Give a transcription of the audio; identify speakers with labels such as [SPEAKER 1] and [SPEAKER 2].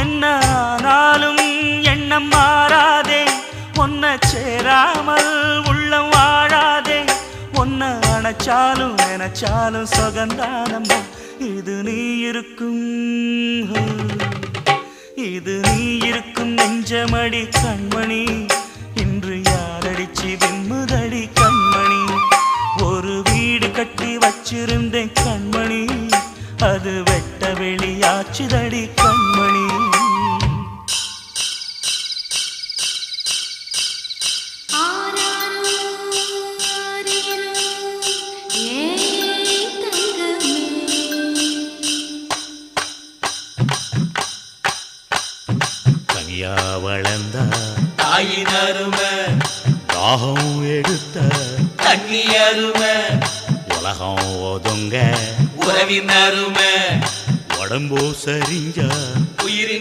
[SPEAKER 1] என்ன ஆனாலும் எண்ணம் மாறாதே, ஒன்ன சேராமல் உள்ளம் வாழாதே. ஒன்ன அணைச்சாலும் நினைச்சாலும் சொகந்தானம்மா. இது நீ இருக்கும், இது நீ இருக்கும் நெஞ்சமடி கண்மணி. இன்று யாரடிச்சு வெண்முதடி கண்மணி. ஒரு வீடு கட்டி வச்சிருந்தேன் கண்மணி, அது வெட்ட வெளியாச்சுதடி கண்மணி.
[SPEAKER 2] தனியா வளர்ந்த
[SPEAKER 3] தாயின் அருமை,
[SPEAKER 2] தாகம் எடுத்த
[SPEAKER 3] தண்ணி அருமை,
[SPEAKER 2] உலகம் ஒதுங்க
[SPEAKER 3] உறவின் அருமை,
[SPEAKER 2] உடம்போ சரிஞ்ச